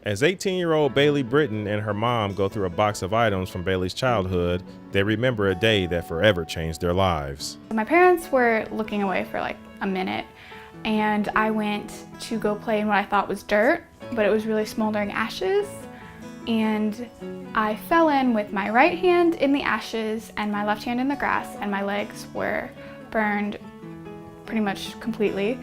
As 18-year-old Bailey Britton and her mom go through a box of items from Bailey's childhood, they remember a day that forever changed their lives. My parents were looking away for like a minute, and I went to go play in what I thought was dirt, but it was really smoldering ashes. And I fell in with my right hand in the ashes and my left hand in the grass, and my legs were burned pretty much completely.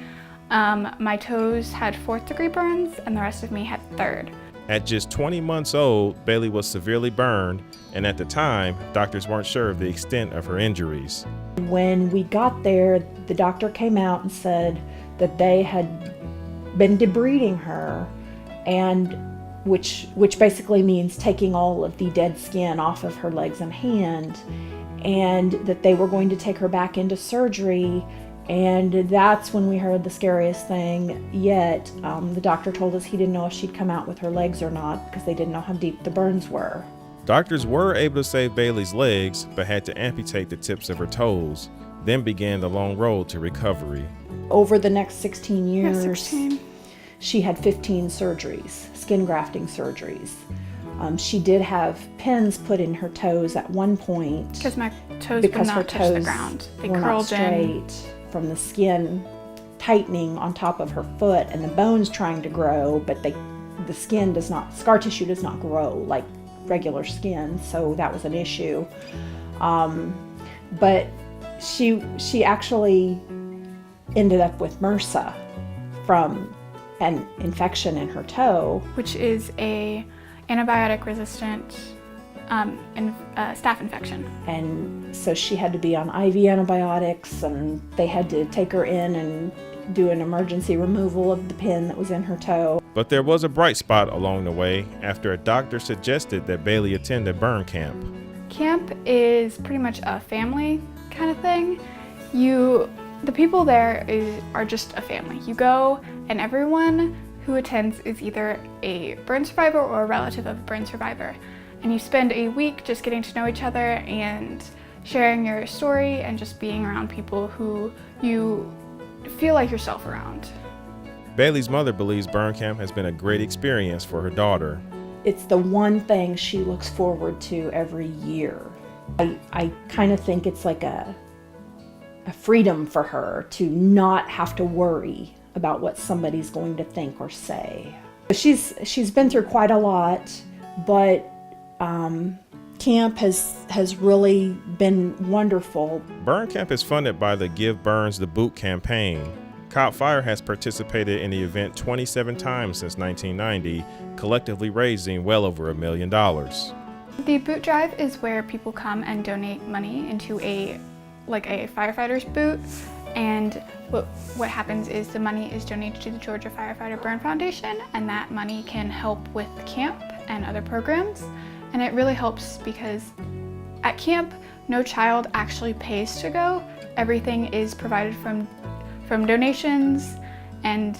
My toes had 4th degree burns and the rest of me had 3rd. At just 20 months old, Bailey was severely burned, and at the time, doctors weren't sure of the extent of her injuries. When we got there, the doctor came out and said that they had been debriding her, and which basically means taking all of the dead skin off of her legs and hand, and that they were going to take her back into surgery. And that's when we heard the scariest thing yet. The doctor told us he didn't know if she'd come out with her legs or not because they didn't know how deep the burns were. Doctors were able to save Bailey's legs, but had to amputate the tips of her toes. Then began the long road to recovery. Over the next 16 years, 16. She had 15 surgeries, skin grafting surgeries. She did have pins put in her toes at one point. Because my toes would not touch the ground. They were curled not straight from the skin tightening on top of her foot and the bones trying to grow, but the skin does not, scar tissue does not grow like regular skin, so that was an issue. But she actually ended up with MRSA from an infection in her toe, which is a antibiotic resistant staph infection. And so she had to be on IV antibiotics, and they had to take her in and do an emergency removal of the pin that was in her toe. But there was a bright spot along the way after a doctor suggested that Bailey attend a burn camp. Camp is pretty much a family kind of thing. The people there are just a family. You go, and everyone who attends is either a burn survivor or a relative of a burn survivor. And you spend a week just getting to know each other and sharing your story and just being around people who you feel like yourself around. Bailey's mother believes burn camp has been a great experience for her daughter. It's the one thing she looks forward to every year. I kind of think it's like a freedom for her to not have to worry about what somebody's going to think or say. She's been through quite a lot, but camp has really been wonderful. Burn camp is funded by the Give Burns the Boot campaign. COP Fire has participated in the event 27 times since 1990, collectively raising well over $1 million. The boot drive is where people come and donate money into a firefighter's boot, and what happens is the money is donated to the Georgia Firefighter Burn Foundation, and that money can help with camp and other programs. And it really helps because at camp, no child actually pays to go. Everything is provided from donations, and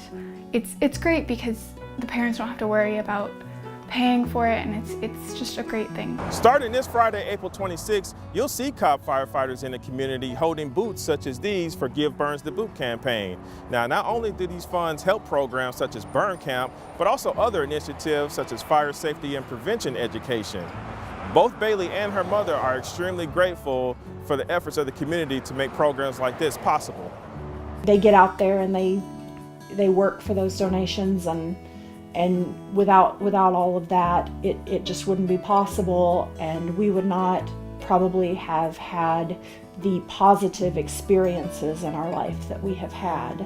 it's great because the parents don't have to worry about paying for it, and it's just a great thing. Starting this Friday, April 26th, you'll see COP firefighters in the community holding boots such as these for Give Burns the Boot campaign. Now, not only do these funds help programs such as Burn Camp, but also other initiatives such as fire safety and prevention education. Both Bailey and her mother are extremely grateful for the efforts of the community to make programs like this possible. They get out there and they work for those donations, and without all of that, it just wouldn't be possible, and we would not probably have had the positive experiences in our life that we have had.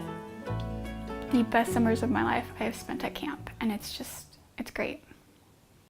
The best summers of my life I have spent at camp, and it's great.